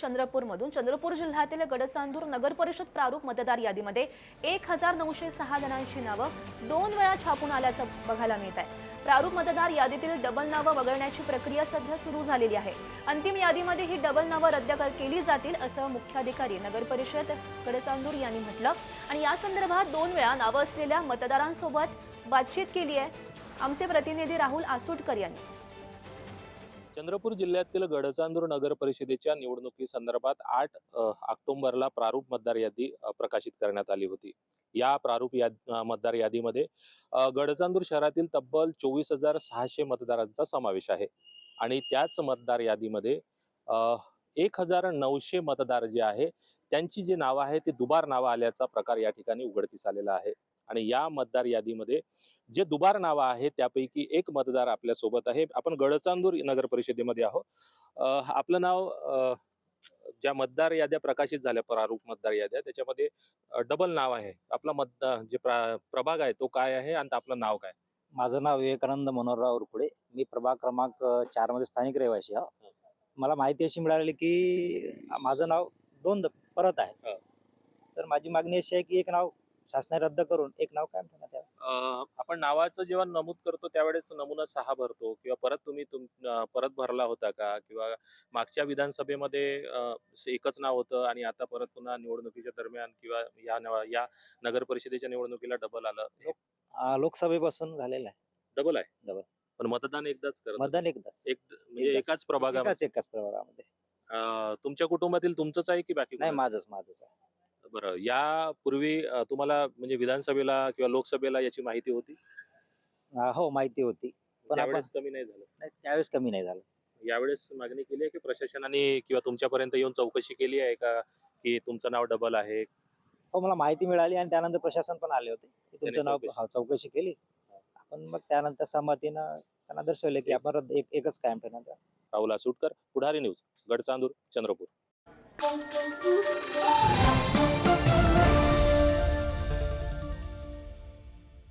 चंद्रपूरमधून. चंद्रपूर जिल्ह्यातील गडचांदूर नगर परिषद प्रारूप मतदार यादीमध्ये 1906 जणांची नावं 2 वेळा छापून आल्याचं बघायला मिळत आहे. प्रारूप मतदार यादीतील डबल नावं वगळण्याची प्रक्रिया सध्या सुरू झालेली आहे. अंतिम यादीमध्ये ही डबल नावं रद्द केली जातील असं मुख्याधिकारी नगर परिषद गडचांदूर यांनी म्हटलं आणि या संदर्भात 2 वेळा नावं असलेल्या मतदारांसोबत बातचीत केली आहे. आमचे प्रतिनिधी राहुल आसुटकर यांनी. चंद्रपूर जिल्ह्यातील गडचांदूर नगर परिषदेच्या निवडणुकीसंदर्भात 8 ऑक्टोबरला प्रारूप मतदार यादी प्रकाशित करण्यात आली होती. या प्रारूप मतदार यादीमध्ये गडचांदूर शहरातील तब्बल 24,600 मतदारांचा समावेश आहे आणि त्याच मतदार यादीमध्ये 1,900 मतदार जे आहे त्यांची जी नावं आहे ती दुबार नावं आल्याचा प्रकार या ठिकाणी उघडकीस आलेला आहे. आणि या मतदार यादीमध्ये जे दुबार नावं आहे त्यापैकी एक मतदार आपल्या सोबत आहे. आपण गडचांदूर नगर परिषदेमध्ये आहोत. आपलं नाव ज्या मतदार याद्या प्रकाशित झाल्या प्रारूप मतदार याद्या त्याच्यामध्ये डबल नाव आहे. आपला जे प्रभाग आहे तो काय आहे आणि आपलं नाव काय? माझं नाव विवेकानंद मनोहरराव उरकुडे. मी प्रभाग क्रमांक 4 मध्ये स्थानिक रहिवासी आहे. मला माहिती अशी मिळाली की माझं नाव 2 परत आहे. तर माझी मागणी अशी आहे की एक नाव शासनाने रद्द करून एक नाव कायम ठेवण्यात यावं. आपण नावाचं जेव्हा नमूद करतो त्यावेळेस नमुना 6 भरतो किंवा परत तुम्ही परत भरला होता का किंवा मागच्या विधानसभेमध्ये एकच नाव होतं आणि आता परत पुन्हा निवडणुकीच्या दरम्यान किंवा या नगर परिषदेच्या निवडणुकीला डबल आलं? लोकसभेपासून झालेलं आहे. डबल आहे. डबल. पण मतदान एकदाच करत मतदान एकदाच. म्हणजे एकाच प्रभागामध्ये. एकाच प्रभागामध्ये. तुमच्या कुटुंबातील तुमचंच आहे की बाकी नाही, माझंच आहे. बरं, यापूर्वी तुम्हाला म्हणजे विधानसभेला किंवा लोकसभेला याची माहिती होती? हो, माहिती होती. पण त्यावेळेस कमी नाही झालं? नाही, त्यावेळेस कमी नाही झालं. यावेळेस मागणी केली आहे की प्रशासनाने किंवा तुमच्यापर्यंत येऊन चौकशी केली आहे का की तुमचं नाव डबल आहे? हो, मला माहिती मिळाली आणि त्यानंतर प्रशासन पण आले होते की तुमचं नाव चौकशी केली. आपण मग त्यानंतर सहमतीनं त्यांना दर्शवले की आपण एकच कायम ठेवण्यात. राहुल आसुटकर, पुढारी न्यूज, गडचांदूर, चंद्रपूर.